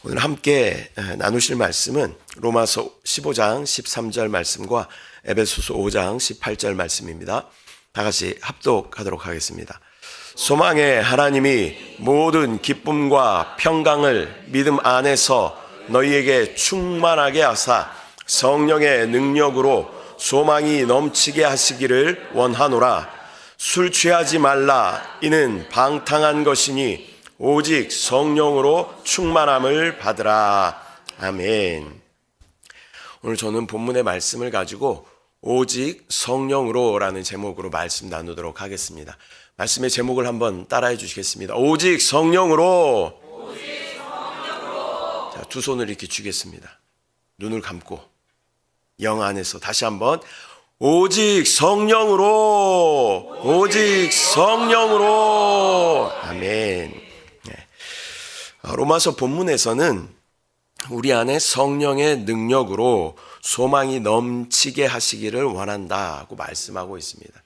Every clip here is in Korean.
오늘 함께 나누실 말씀은 로마서 15장 13절 말씀과 에베소서 5장 18절 말씀입니다. 다 같이 합독하도록 하겠습니다. 소망의 하나님이 모든 기쁨과 평강을 믿음 안에서 너희에게 충만하게 하사 성령의 능력으로 소망이 넘치게 하시기를 원하노라. 술 취하지 말라. 이는 방탕한 것이니 오직 성령으로 충만함을 받으라. 아멘. 오늘 저는 본문의 말씀을 가지고 오직 성령으로 라는 제목으로 말씀 나누도록 하겠습니다. 말씀의 제목을 한번 따라해 주시겠습니다. 오직 성령으로. 자, 두 손을 이렇게 쥐겠습니다. 눈을 감고 영 안에서 다시 한번 오직 성령으로, 오직 성령으로. 아멘. 로마서 본문에서는 우리 안에 성령의 능력으로 소망이 넘치게 하시기를 원한다고 말씀하고 있습니다.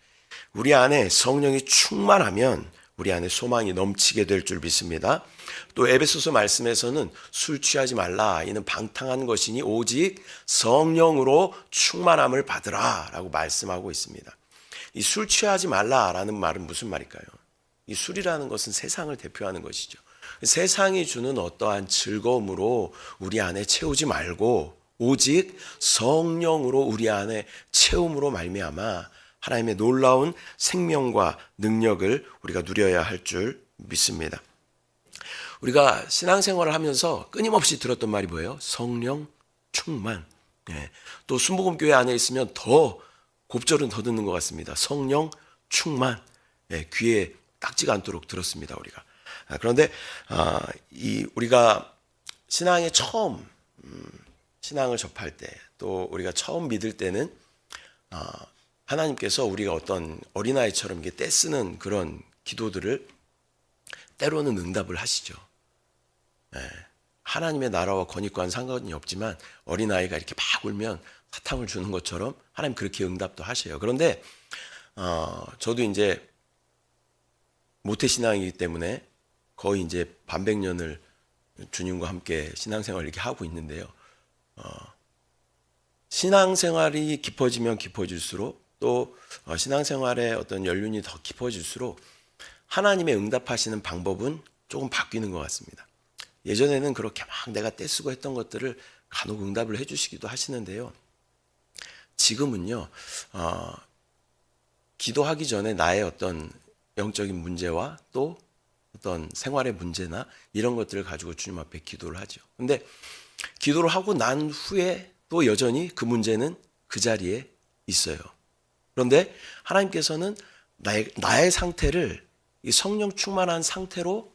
우리 안에 성령이 충만하면 우리 안에 소망이 넘치게 될 줄 믿습니다. 또 에베소서 말씀에서는 술 취하지 말라. 이는 방탕한 것이니 오직 성령으로 충만함을 받으라 라고 말씀하고 있습니다. 이 술 취하지 말라라는 말은 무슨 말일까요? 이 술이라는 것은 세상을 대표하는 것이죠. 세상이 주는 어떠한 즐거움으로 우리 안에 채우지 말고 오직 성령으로 우리 안에 채움으로 말미암아 하나님의 놀라운 생명과 능력을 우리가 누려야 할 줄 믿습니다. 우리가 신앙생활을 하면서 끊임없이 들었던 말이 뭐예요? 성령 충만. 또 순복음교회 안에 있으면 더 곱절은 더 듣는 것 같습니다. 성령 충만. 귀에 딱지가 않도록 들었습니다. 우리가. 그런데 우리가 신앙에 처음 신앙을 접할 때, 또 우리가 처음 믿을 때는 하나님께서 우리가 어떤 어린아이처럼 이렇게 떼쓰는 그런 기도들을 때로는 응답을 하시죠. 하나님의 나라와 권위과는 상관이 없지만 어린아이가 이렇게 막 울면 사탕을 주는 것처럼 하나님 그렇게 응답도 하셔요. 그런데 저도 이제 모태신앙이기 때문에 거의 이제 반백년을 주님과 함께 신앙생활을 이렇게 하고 있는데요. 신앙생활이 깊어지면 깊어질수록 또 신앙생활의 어떤 연륜이 더 깊어질수록 하나님의 응답하시는 방법은 조금 바뀌는 것 같습니다. 예전에는 그렇게 막 내가 떼쓰고 했던 것들을 간혹 응답을 해주시기도 하시는데요. 지금은요, 기도하기 전에 나의 어떤 영적인 문제와 또 어떤 생활의 문제나 이런 것들을 가지고 주님 앞에 기도를 하죠. 근데 기도를 하고 난 후에 또 여전히 그 문제는 그 자리에 있어요. 그런데 하나님께서는 나의 상태를 이 성령 충만한 상태로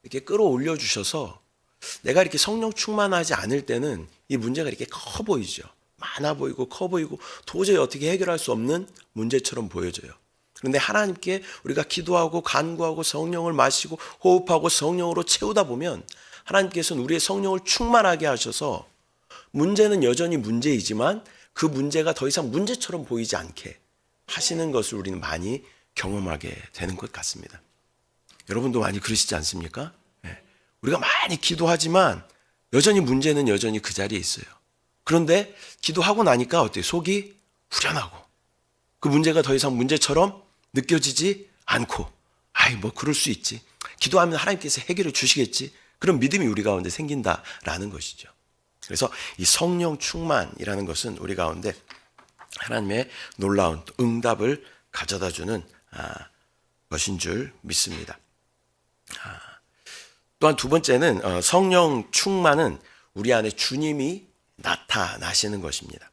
이렇게 끌어올려 주셔서 내가 이렇게 성령 충만하지 않을 때는 이 문제가 이렇게 커 보이죠. 많아 보이고 커 보이고 도저히 어떻게 해결할 수 없는 문제처럼 보여져요. 그런데 하나님께 우리가 기도하고 간구하고 성령을 마시고 호흡하고 성령으로 채우다 보면 하나님께서는 우리의 성령을 충만하게 하셔서 문제는 여전히 문제이지만 그 문제가 더 이상 문제처럼 보이지 않게 하시는 것을 우리는 많이 경험하게 되는 것 같습니다. 여러분도 많이 그러시지 않습니까? 우리가 많이 기도하지만 여전히 문제는 여전히 그 자리에 있어요. 그런데 기도하고 나니까 어때요? 속이 후련하고 그 문제가 더 이상 문제처럼 느껴지지 않고 뭐 그럴 수 있지. 기도하면 하나님께서 해결해 주시겠지. 그런 믿음이 우리 가운데 생긴다라는 것이죠. 그래서 이 성령 충만이라는 것은 우리 가운데 하나님의 놀라운 응답을 가져다주는 것인 줄 믿습니다. 또한 두 번째는 성령 충만은 우리 안에 주님이 나타나시는 것입니다.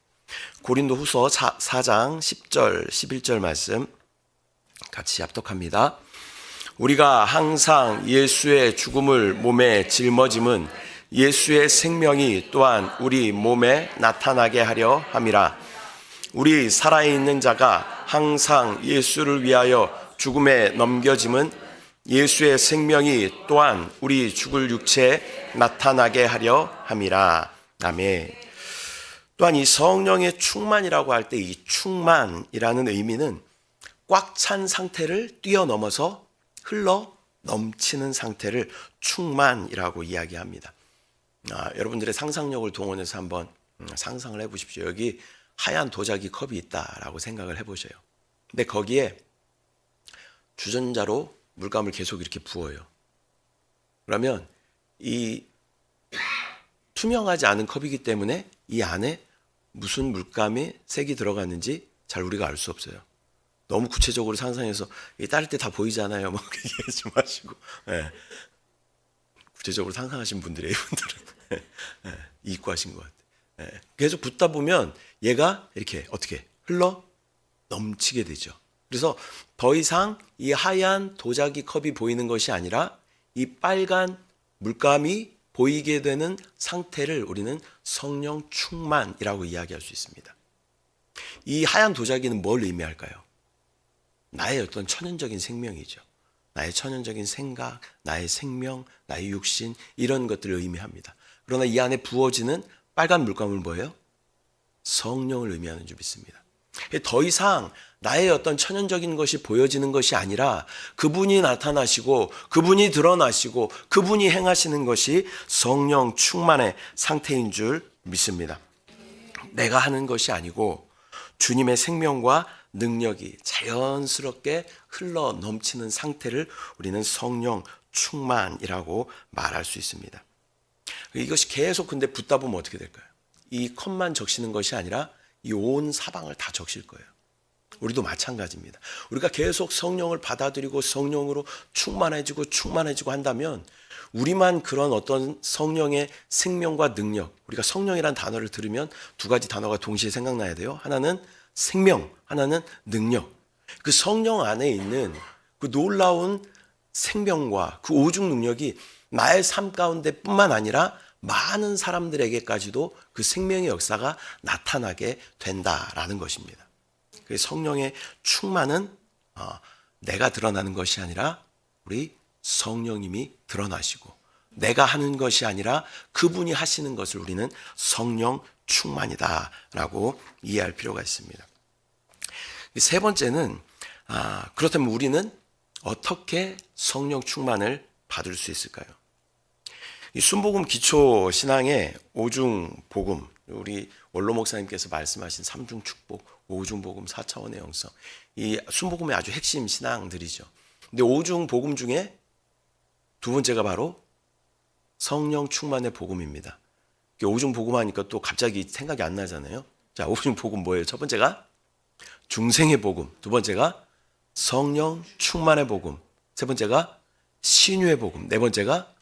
고린도후서 4장 10절 11절 말씀 같이 합독합니다. 우리가 항상 예수의 죽음을 몸에 짊어짐은 예수의 생명이 또한 우리 몸에 나타나게 하려 함이라. 우리 살아있는 자가 항상 예수를 위하여 죽음에 넘겨짐은 예수의 생명이 또한 우리 죽을 육체에 나타나게 하려 함이라. 아멘. 또한 이 성령의 충만이라고 할 때 이 충만이라는 의미는 꽉 찬 상태를 뛰어넘어서 흘러 넘치는 상태를 충만이라고 이야기합니다. 여러분들의 상상력을 동원해서 한번 상상을 해보십시오. 여기 하얀 도자기 컵이 있다라고 생각을 해보셔요. 근데 거기에 주전자로 물감을 계속 이렇게 부어요. 그러면 이 투명하지 않은 컵이기 때문에 이 안에 무슨 물감이 색이 들어갔는지 잘 우리가 알 수 없어요. 너무 구체적으로 상상해서 따를 때 다 보이잖아요. 뭐 얘기하지 마시고. 네. 구체적으로 상상하신 분들이에요. 이분들은 이과신 것 같아요. 계속 붓다 보면 얘가 이렇게 어떻게 흘러 넘치게 되죠. 그래서 더 이상 이 하얀 도자기 컵이 보이는 것이 아니라 이 빨간 물감이 보이게 되는 상태를 우리는 성령 충만이라고 이야기할 수 있습니다. 이 하얀 도자기는 뭘 의미할까요? 나의 어떤 천연적인 생명이죠. 나의 천연적인 생각, 나의 생명, 나의 육신 이런 것들을 의미합니다. 그러나 이 안에 부어지는 빨간 물감은 뭐예요? 성령을 의미하는 줄 믿습니다. 더 이상 나의 어떤 천연적인 것이 보여지는 것이 아니라 그분이 나타나시고 그분이 드러나시고 그분이 행하시는 것이 성령 충만의 상태인 줄 믿습니다. 내가 하는 것이 아니고 주님의 생명과 능력이 자연스럽게 흘러 넘치는 상태를 우리는 성령 충만이라고 말할 수 있습니다. 이것이 계속 근데 붓다 보면 어떻게 될까요? 이 컵만 적시는 것이 아니라 이 온 사방을 다 적실 거예요. 우리도 마찬가지입니다. 우리가 계속 성령을 받아들이고 성령으로 충만해지고 한다면 우리만 그런 어떤 성령의 생명과 능력, 우리가 성령이란 단어를 들으면 두 가지 단어가 동시에 생각나야 돼요. 하나는 생명, 하나는 능력. 그 성령 안에 있는 그 놀라운 생명과 그 오중 능력이 나의 삶 가운데 뿐만 아니라 많은 사람들에게까지도 그 생명의 역사가 나타나게 된다라는 것입니다. 그 성령의 충만은 내가 드러나는 것이 아니라 우리 성령님이 드러나시고 내가 하는 것이 아니라 그분이 하시는 것을 우리는 성령 충만이다라고 이해할 필요가 있습니다. 세 번째는 그렇다면 우리는 어떻게 성령 충만을 받을 수 있을까요? 이 순복음 기초 신앙의 오중 복음, 우리 원로 목사님께서 말씀하신 삼중 축복, 오중 복음, 4차원의 영성, 이 순복음의 아주 핵심 신앙들이죠. 근데 오중 복음 중에 두 번째가 바로 성령 충만의 복음입니다. 오중 복음 하니까 또 갑자기 생각이 안 나잖아요. 자, 오중 복음 뭐예요? 첫 번째가 중생의 복음, 두 번째가 성령 충만의 복음, 세 번째가 신유의 복음, 네 번째가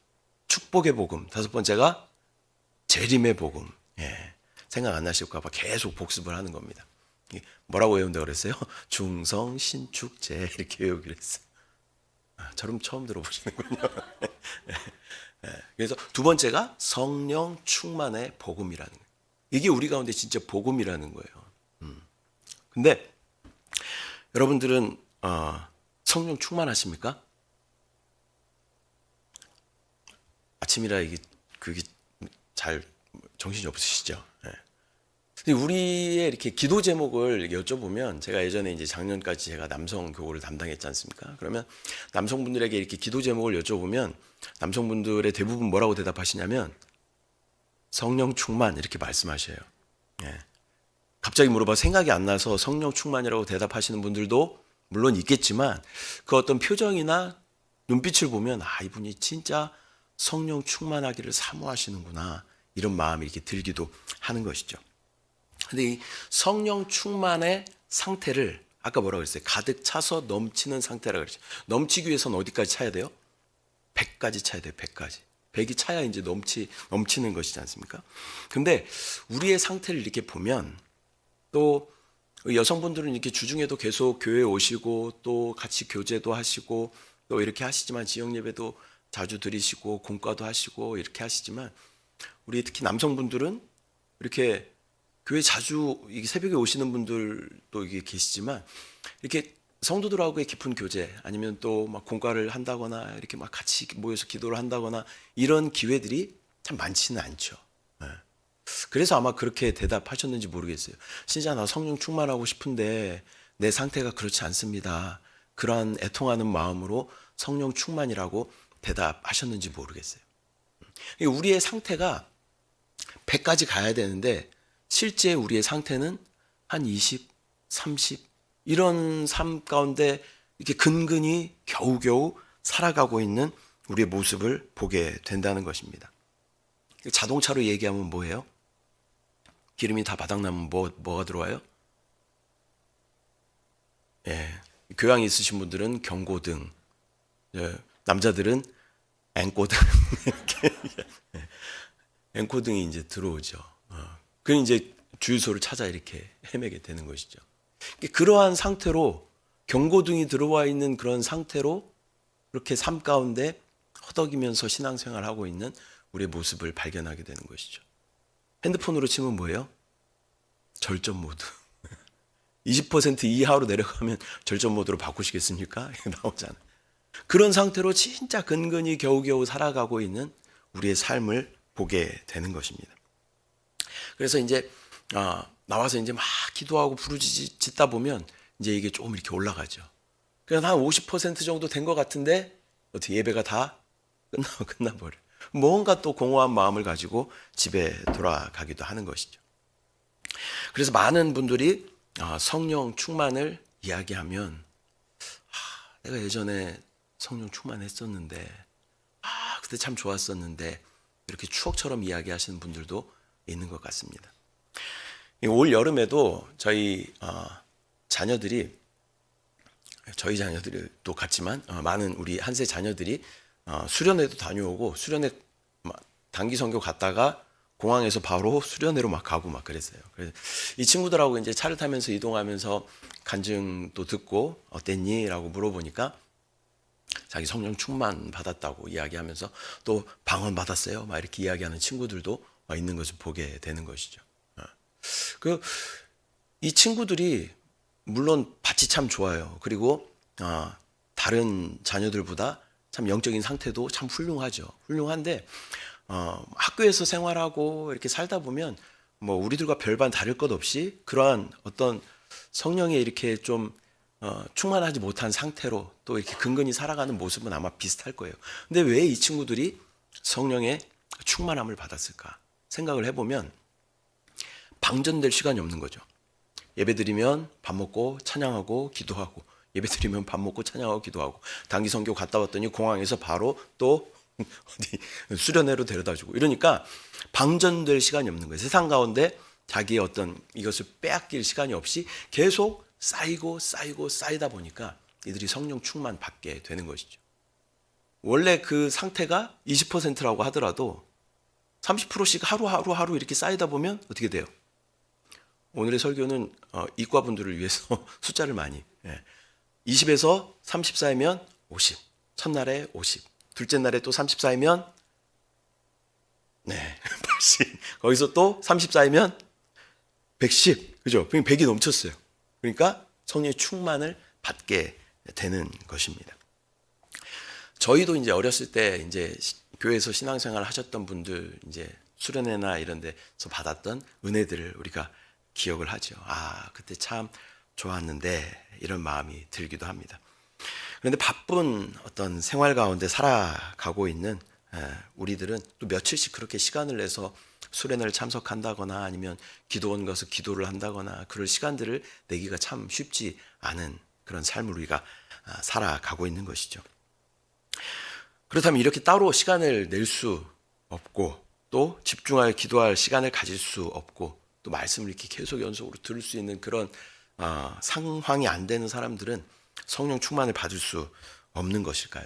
축복의 복음, 다섯 번째가 재림의 복음. 생각 안 나실까 봐 계속 복습을 하는 겁니다. 뭐라고 외운다고 그랬어요? 중성, 신축, 재 이렇게 외우기로 했어요. 저럼 처음 들어보시는군요. 그래서 두 번째가 성령 충만의 복음이라는 거예요. 이게 우리 가운데 진짜 복음이라는 거예요. 근데 여러분들은 성령 충만하십니까? 아침이라 그게 잘 정신이 없으시죠? 근데 우리의 이렇게 기도 제목을 여쭤보면 제가 예전에 이제 작년까지 제가 남성 교우를 담당했지 않습니까? 그러면 남성분들에게 이렇게 기도 제목을 여쭤보면 남성분들의 대부분 뭐라고 대답하시냐면 성령 충만 이렇게 말씀하셔요. 갑자기 물어봐 생각이 안 나서 성령 충만이라고 대답하시는 분들도 물론 있겠지만 그 어떤 표정이나 눈빛을 보면 이분이 진짜 성령 충만하기를 사모하시는구나 이런 마음이 이렇게 들기도 하는 것이죠. 근데 이 성령 충만의 상태를 아까 뭐라고 그랬어요? 가득 차서 넘치는 상태라고 그랬죠. 넘치기 위해서는 어디까지 차야 돼요? 100까지 차야 돼요. 100까지. 100이 차야 이제 넘치는 것이지 않습니까? 근데 우리의 상태를 이렇게 보면 또 여성분들은 이렇게 주중에도 계속 교회에 오시고 또 같이 교제도 하시고 또 이렇게 하시지만 지역 예배도 자주 드리시고 공과도 하시고 이렇게 하시지만 우리 특히 남성분들은 이렇게 교회 자주 새벽에 오시는 분들도 이게 계시지만 이렇게 성도들하고의 깊은 교제 아니면 또 막 공과를 한다거나 이렇게 막 같이 모여서 기도를 한다거나 이런 기회들이 참 많지는 않죠. 그래서 아마 그렇게 대답하셨는지 모르겠어요. 신자 나 성령 충만하고 싶은데 내 상태가 그렇지 않습니다. 그러한 애통하는 마음으로 성령 충만이라고 대답하셨는지 모르겠어요. 우리의 상태가 100까지 가야 되는데 실제 우리의 상태는 한 20, 30 이런 삶 가운데 이렇게 근근히 겨우겨우 살아가고 있는 우리의 모습을 보게 된다는 것입니다. 자동차로 얘기하면 뭐예요? 기름이 다 바닥나면 뭐가 들어와요? 예, 교양 있으신 분들은 경고등, 남자들은 앵꼬등, 앵코등이 이제 들어오죠. 그 이제 주유소를 찾아 이렇게 헤매게 되는 것이죠. 그러한 상태로 경고등이 들어와 있는 그런 상태로 그렇게 삶 가운데 허덕이면서 신앙생활하고 있는 우리의 모습을 발견하게 되는 것이죠. 핸드폰으로 치면 뭐예요? 절전 모드. 20% 이하로 내려가면 절전 모드로 바꾸시겠습니까? 나오잖아요. 그런 상태로 진짜 근근히 겨우겨우 살아가고 있는 우리의 삶을 보게 되는 것입니다. 그래서 이제 나와서 이제 막 기도하고 부르짖다 보면 이제 이게 조금 이렇게 올라가죠. 그래서 한 50% 정도 된 것 같은데 어떻게 예배가 다 끝나버려. 뭔가 또 공허한 마음을 가지고 집에 돌아가기도 하는 것이죠. 그래서 많은 분들이 성령 충만을 이야기하면 내가 예전에 성령 충만했었는데 그때 참 좋았었는데 이렇게 추억처럼 이야기하시는 분들도 있는 것 같습니다. 올 여름에도 저희 자녀들이 저희 자녀들도 같지만 많은 우리 한세 자녀들이 수련회도 다녀오고 수련회 단기 선교 갔다가 공항에서 바로 수련회로 막 가고 막 그랬어요. 그래서 이 친구들하고 이제 차를 타면서 이동하면서 간증도 듣고 어땠니? 라고 물어보니까 자기 성령 충만 받았다고 이야기하면서 또 방언 받았어요. 막 이렇게 이야기하는 친구들도 있는 것을 보게 되는 것이죠. 이 친구들이 물론 밭이 참 좋아요. 그리고 다른 자녀들보다 참 영적인 상태도 참 훌륭하죠. 훌륭한데 학교에서 생활하고 이렇게 살다 보면 뭐 우리들과 별반 다를 것 없이 그러한 어떤 성령에 이렇게 좀 충만하지 못한 상태로 또 이렇게 근근히 살아가는 모습은 아마 비슷할 거예요. 근데 왜 이 친구들이 성령의 충만함을 받았을까 생각을 해보면 방전될 시간이 없는 거죠. 예배드리면 밥 먹고 찬양하고 기도하고 예배드리면 밥 먹고 찬양하고 기도하고 단기 선교 갔다 왔더니 공항에서 바로 또 어디 수련회로 데려다주고 이러니까 방전될 시간이 없는 거예요. 세상 가운데 자기의 어떤 이것을 빼앗길 시간이 없이 계속 쌓이다 보니까 이들이 성령 충만 받게 되는 것이죠. 원래 그 상태가 20%라고 하더라도 30%씩 하루 이렇게 쌓이다 보면 어떻게 돼요? 오늘의 설교는 이과분들을 위해서 숫자를 많이 20에서 30 쌓이면 50, 첫날에 50, 둘째 날에 또 30 쌓이면 80, 거기서 또 30 쌓이면 110, 그죠? 100이 넘쳤어요. 그러니까 성령의 충만을 받게 되는 것입니다. 저희도 이제 어렸을 때 이제 교회에서 신앙생활을 하셨던 분들 이제 수련회나 이런 데서 받았던 은혜들을 우리가 기억을 하죠. 그때 참 좋았는데 이런 마음이 들기도 합니다. 그런데 바쁜 어떤 생활 가운데 살아가고 있는 우리들은 또 며칠씩 그렇게 시간을 내서 수련회를 참석한다거나 아니면 기도원 가서 기도를 한다거나 그럴 시간들을 내기가 참 쉽지 않은 그런 삶을 우리가 살아가고 있는 것이죠. 그렇다면 이렇게 따로 시간을 낼 수 없고 또 집중할 기도할 시간을 가질 수 없고 또 말씀을 이렇게 계속 연속으로 들을 수 있는 그런 상황이 안 되는 사람들은 성령 충만을 받을 수 없는 것일까요?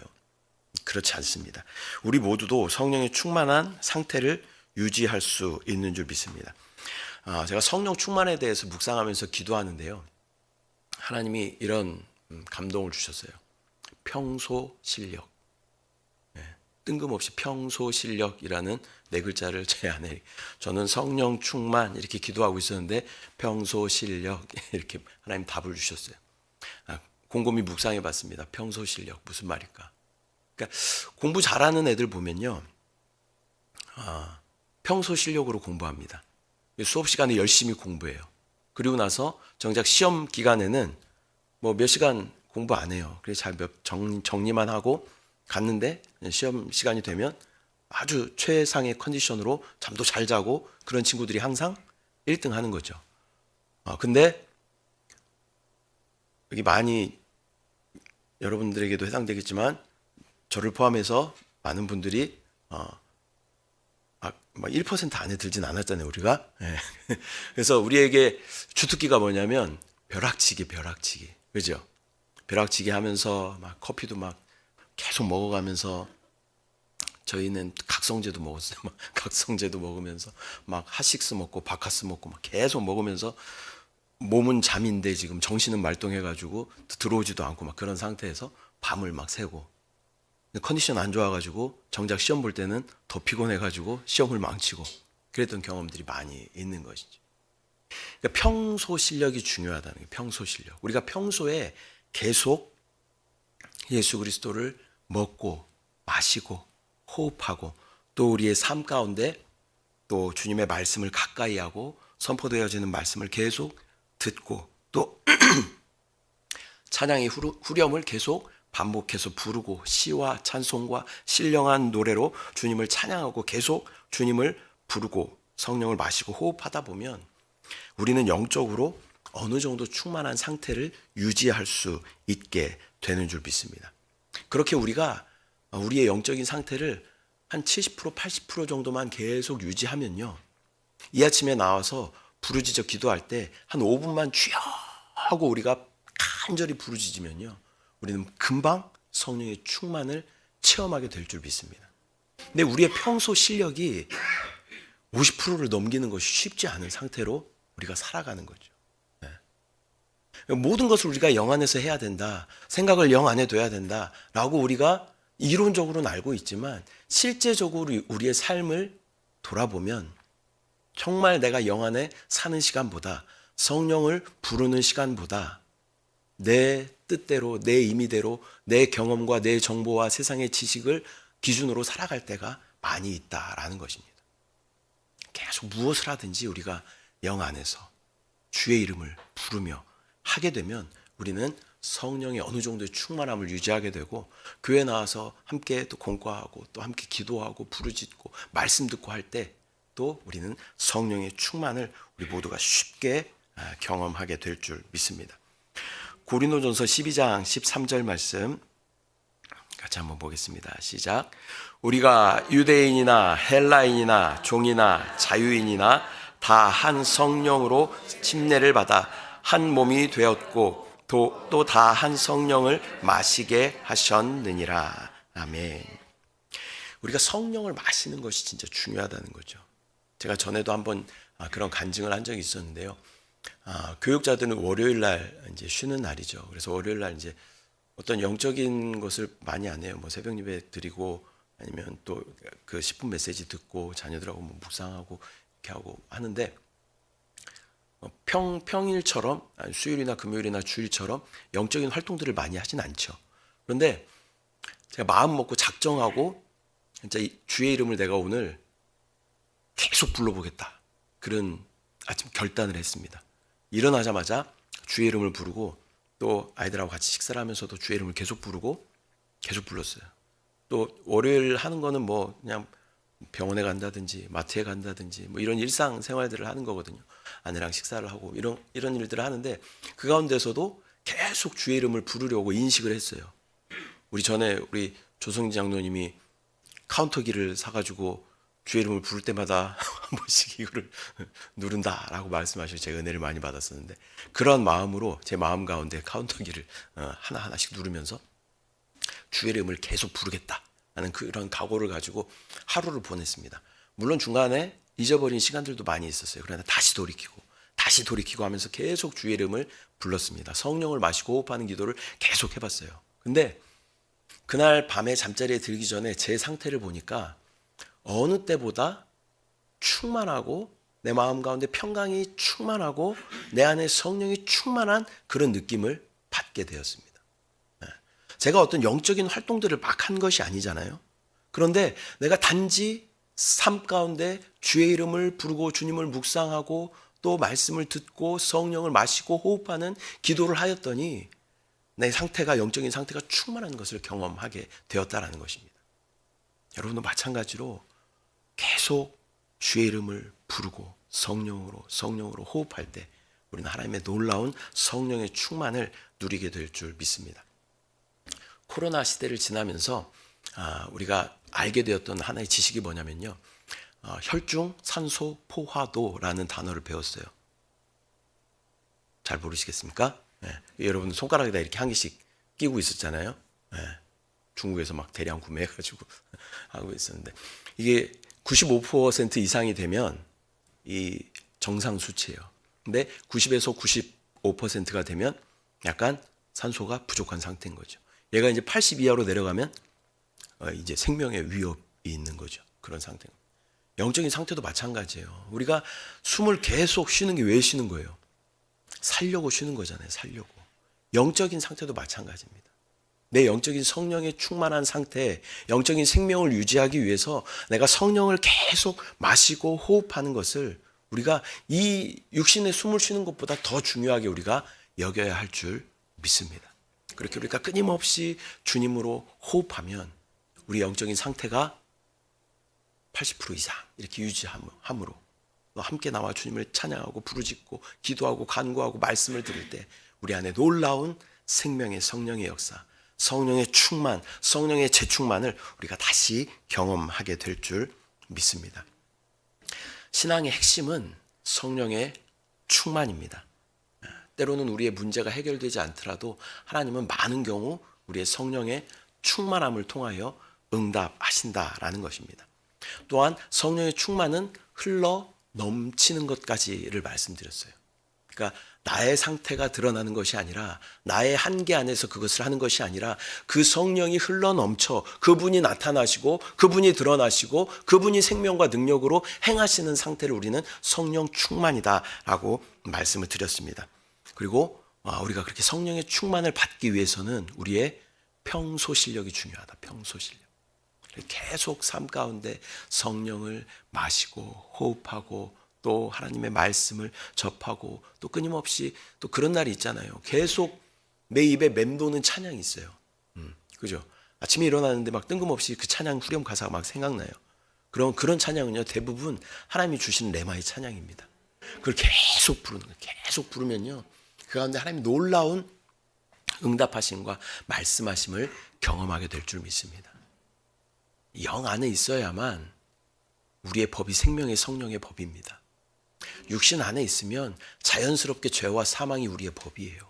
그렇지 않습니다. 우리 모두도 성령의 충만한 상태를 유지할 수 있는 줄 믿습니다. 제가 성령 충만에 대해서 묵상하면서 기도하는데요. 하나님이 이런 감동을 주셨어요. 평소 실력. 뜬금없이 평소 실력이라는 네 글자를 제 안에 저는 성령 충만 이렇게 기도하고 있었는데 평소 실력 이렇게 하나님 답을 주셨어요. 곰곰이 묵상해 봤습니다. 평소 실력 무슨 말일까? 그러니까 공부 잘하는 애들 보면요. 평소 실력으로 공부합니다. 수업 시간에 열심히 공부해요. 그리고 나서 정작 시험 기간에는 뭐 몇 시간 공부 안 해요. 그래서 잘 정리만 하고 갔는데 시험 시간이 되면 아주 최상의 컨디션으로 잠도 잘 자고 그런 친구들이 항상 1등 하는 거죠. 근데 여기 많이 여러분들에게도 해당되겠지만 저를 포함해서 많은 분들이 막 1% 안에 들진 않았잖아요, 우리가. 예. 그래서 우리에게 주특기가 뭐냐면 벼락치기. 그죠? 벼락치기 하면서 막 커피도 막 계속 먹어가면서 저희는 각성제도 먹었어요. 막 각성제도 먹으면서 막 핫식스 먹고 바카스 먹고 막 계속 먹으면서 몸은 잠인데 지금 정신은 말똥해가지고 들어오지도 않고 막 그런 상태에서 밤을 막 새고 컨디션 안 좋아가지고 정작 시험 볼 때는 더 피곤해가지고 시험을 망치고 그랬던 경험들이 많이 있는 것이죠. 그러니까 평소 실력이 중요하다는 게 평소 실력. 우리가 평소에 계속 예수 그리스도를 먹고 마시고 호흡하고 또 우리의 삶 가운데 또 주님의 말씀을 가까이 하고 선포되어지는 말씀을 계속 듣고 또 찬양의 후렴을 계속 반복해서 부르고 시와 찬송과 신령한 노래로 주님을 찬양하고 계속 주님을 부르고 성령을 마시고 호흡하다 보면 우리는 영적으로 어느 정도 충만한 상태를 유지할 수 있게 되는 줄 믿습니다. 그렇게 우리가 우리의 영적인 상태를 한 70%, 80% 정도만 계속 유지하면요. 이 아침에 나와서 부르짖어 기도할 때 한 5분만 주여 하고 우리가 간절히 부르짖으면요. 우리는 금방 성령의 충만을 체험하게 될 줄 믿습니다. 근데 우리의 평소 실력이 50%를 넘기는 것이 쉽지 않은 상태로 우리가 살아가는 거죠. 모든 것을 우리가 영 안에서 해야 된다. 생각을 영 안에 둬야 된다. 라고 우리가 이론적으로는 알고 있지만 실제적으로 우리의 삶을 돌아보면 정말 내가 영 안에 사는 시간보다 성령을 부르는 시간보다 내 뜻대로 내 임의대로 내 경험과 내 정보와 세상의 지식을 기준으로 살아갈 때가 많이 있다라는 것입니다. 계속 무엇을 하든지 우리가 영 안에서 주의 이름을 부르며 하게 되면 우리는 성령의 어느 정도의 충만함을 유지하게 되고 교회 나와서 함께 또 공과하고 또 함께 기도하고 부르짖고 말씀 듣고 할 때 또 우리는 성령의 충만을 우리 모두가 쉽게 경험하게 될 줄 믿습니다. 고린도전서 12장 13절 말씀 같이 한번 보겠습니다. 시작. 우리가 유대인이나 헬라인이나 종이나 자유인이나 다 한 성령으로 침례를 받아 한 몸이 되었고 또 다 한 성령을 마시게 하셨느니라. 아멘. 우리가 성령을 마시는 것이 진짜 중요하다는 거죠. 제가 전에도 한번 그런 간증을 한 적이 있었는데요. 교육자들은 월요일 날 이제 쉬는 날이죠. 그래서 월요일 날 이제 어떤 영적인 것을 많이 안 해요. 뭐 새벽 예배 드리고 아니면 또 그 10분 메시지 듣고 자녀들하고 뭐 묵상하고 이렇게 하고 하는데 평일처럼 수요일이나 금요일이나 주일처럼 영적인 활동들을 많이 하진 않죠. 그런데 제가 마음 먹고 작정하고 진짜 주의 이름을 내가 오늘 계속 불러보겠다. 그런 아침 결단을 했습니다. 일어나자마자 주의 이름을 부르고 또 아이들하고 같이 식사를 하면서도 주의 이름을 계속 부르고 계속 불렀어요. 또 월요일 하는 거는 뭐 그냥 병원에 간다든지 마트에 간다든지 뭐 이런 일상 생활들을 하는 거거든요. 아내랑 식사를 하고 이런 일들을 하는데 그 가운데서도 계속 주의 이름을 부르려고 인식을 했어요. 우리 조성진 장로님이 카운터기를 사가지고 주의 이름을 부를 때마다 한 번씩 이거를 누른다라고 말씀하셔서 제가 은혜를 많이 받았었는데 그런 마음으로 제 마음 가운데 카운터기를 하나하나씩 누르면서 주의 이름을 계속 부르겠다라는 그런 각오를 가지고 하루를 보냈습니다. 물론 중간에 잊어버린 시간들도 많이 있었어요. 그러나 다시 돌이키고 하면서 계속 주의 이름을 불렀습니다. 성령을 마시고 호흡하는 기도를 계속 해봤어요. 근데 그날 밤에 잠자리에 들기 전에 제 상태를 보니까 어느 때보다 충만하고 내 마음 가운데 평강이 충만하고 내 안에 성령이 충만한 그런 느낌을 받게 되었습니다. 제가 어떤 영적인 활동들을 막 한 것이 아니잖아요. 그런데 내가 단지 삶 가운데 주의 이름을 부르고 주님을 묵상하고 또 말씀을 듣고 성령을 마시고 호흡하는 기도를 하였더니 내 상태가, 영적인 상태가 충만한 것을 경험하게 되었다라는 것입니다. 여러분도 마찬가지로 계속 주의 이름을 부르고 성령으로 호흡할 때 우리는 하나님의 놀라운 성령의 충만을 누리게 될 줄 믿습니다. 코로나 시대를 지나면서 우리가 알게 되었던 하나의 지식이 뭐냐면요, 혈중 산소 포화도라는 단어를 배웠어요. 잘 모르시겠습니까? 네. 여러분 손가락에다 이렇게 한 개씩 끼고 있었잖아요. 네. 중국에서 막 대량 구매해가지고 하고 있었는데, 이게 95% 이상이 되면 이 정상 수치예요. 근데 90에서 95%가 되면 약간 산소가 부족한 상태인 거죠. 얘가 이제 80 이하로 내려가면 이제 생명의 위협이 있는 거죠. 그런 상태입니다. 영적인 상태도 마찬가지예요. 우리가 숨을 계속 쉬는 게 왜 쉬는 거예요? 살려고 쉬는 거잖아요. 살려고. 영적인 상태도 마찬가지입니다. 내 영적인 성령의 충만한 상태, 영적인 생명을 유지하기 위해서 내가 성령을 계속 마시고 호흡하는 것을 우리가 이 육신의 숨을 쉬는 것보다 더 중요하게 우리가 여겨야 할 줄 믿습니다. 그렇게 우리가 끊임없이 주님으로 호흡하면 우리 영적인 상태가 80% 이상 이렇게 유지함으로 또 함께 나와 주님을 찬양하고 부르짖고 기도하고 간구하고 말씀을 들을 때 우리 안에 놀라운 생명의 성령의 역사, 성령의 충만, 성령의 재충만을 우리가 다시 경험하게 될 줄 믿습니다. 신앙의 핵심은 성령의 충만입니다. 때로는 우리의 문제가 해결되지 않더라도 하나님은 많은 경우 우리의 성령의 충만함을 통하여 응답하신다라는 것입니다. 또한 성령의 충만은 흘러 넘치는 것까지를 말씀드렸어요. 그러니까 나의 상태가 드러나는 것이 아니라, 나의 한계 안에서 그것을 하는 것이 아니라 그 성령이 흘러 넘쳐 그분이 나타나시고 그분이 드러나시고 그분이 생명과 능력으로 행하시는 상태를 우리는 성령 충만이다라고 말씀을 드렸습니다. 그리고 우리가 그렇게 성령의 충만을 받기 위해서는 우리의 평소 실력이 중요하다. 평소 실력. 계속 삶 가운데 성령을 마시고 호흡하고 또 하나님의 말씀을 접하고 또 끊임없이 또 그런 날이 있잖아요. 계속 내 입에 맴도는 찬양이 있어요. 그죠? 아침에 일어나는데 막 뜬금없이 그 찬양 후렴 가사가 막 생각나요. 그런 찬양은요, 대부분 하나님이 주신 레마의 찬양입니다. 그걸 계속 부르는 거예요. 계속 부르면요, 그 가운데 하나님이 놀라운 응답하심과 말씀하심을 경험하게 될 줄 믿습니다. 영 안에 있어야만 우리의 법이 생명의 성령의 법입니다. 육신 안에 있으면 자연스럽게 죄와 사망이 우리의 법이에요.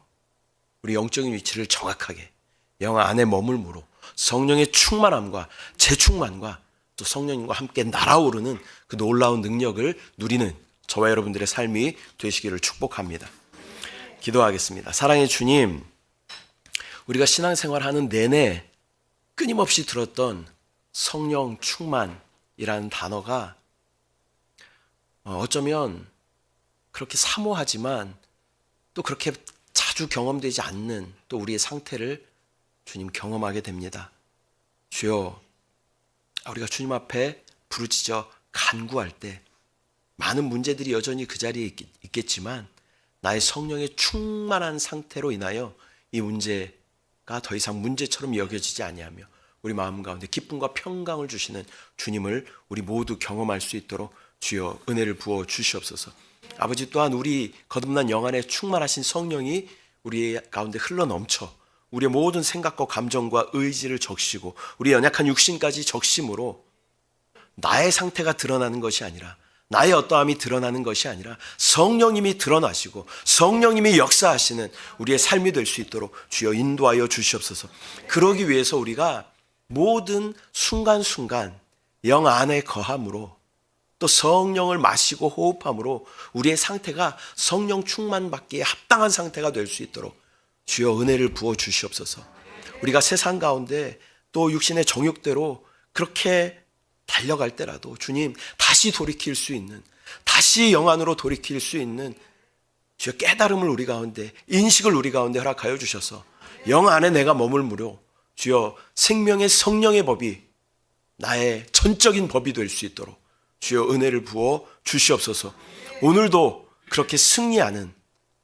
우리 영적인 위치를 정확하게 영 안에 머물므로 성령의 충만함과 재충만과 또 성령님과 함께 날아오르는 그 놀라운 능력을 누리는 저와 여러분들의 삶이 되시기를 축복합니다. 기도하겠습니다. 사랑의 주님, 우리가 신앙생활하는 내내 끊임없이 들었던 성령 충만이라는 단어가 어쩌면 그렇게 사모하지만 또 그렇게 자주 경험되지 않는 또 우리의 상태를 주님 경험하게 됩니다. 주여, 우리가 주님 앞에 부르짖어 간구할 때 많은 문제들이 여전히 그 자리에 있겠지만 나의 성령의 충만한 상태로 인하여 이 문제가 더 이상 문제처럼 여겨지지 아니하며 우리 마음 가운데 기쁨과 평강을 주시는 주님을 우리 모두 경험할 수 있도록 주여 은혜를 부어 주시옵소서. 아버지, 또한 우리 거듭난 영 안에 충만하신 성령이 우리 가운데 흘러넘쳐 우리의 모든 생각과 감정과 의지를 적시고 우리 연약한 육신까지 적심으로 나의 상태가 드러나는 것이 아니라, 나의 어떠함이 드러나는 것이 아니라 성령님이 드러나시고 성령님이 역사하시는 우리의 삶이 될 수 있도록 주여 인도하여 주시옵소서. 그러기 위해서 우리가 모든 순간순간 영 안에 거함으로 또 성령을 마시고 호흡함으로 우리의 상태가 성령 충만받기에 합당한 상태가 될 수 있도록 주여 은혜를 부어 주시옵소서. 우리가 세상 가운데 또 육신의 정욕대로 그렇게 달려갈 때라도 주님 다시 돌이킬 수 있는, 다시 영 안으로 돌이킬 수 있는 주여 깨달음을 우리 가운데, 인식을 우리 가운데 허락하여 주셔서 영 안에 내가 머물므로 주여 생명의 성령의 법이 나의 전적인 법이 될 수 있도록 주여 은혜를 부어 주시옵소서. 오늘도 그렇게 승리하는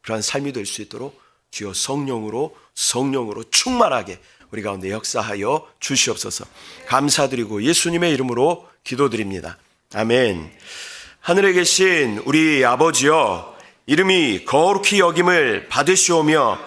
그러한 삶이 될 수 있도록 주여 성령으로 충만하게 우리 가운데 역사하여 주시옵소서. 감사드리고 예수님의 이름으로 기도드립니다. 아멘. 하늘에 계신 우리 아버지여, 이름이 거룩히 여김을 받으시오며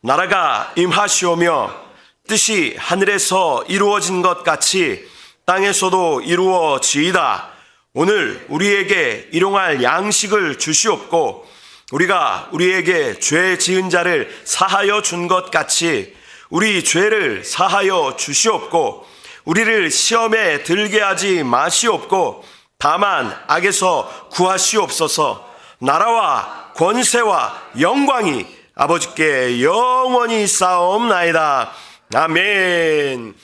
나라가 임하시오며 뜻이 하늘에서 이루어진 것 같이 땅에서도 이루어지이다. 오늘 우리에게 일용할 양식을 주시옵고 우리가 우리에게 죄 지은 자를 사하여 준 것 같이 우리 죄를 사하여 주시옵고 우리를 시험에 들게 하지 마시옵고 다만 악에서 구하시옵소서. 나라와 권세와 영광이 아버지께 영원히 쌓옵나이다. 아멘.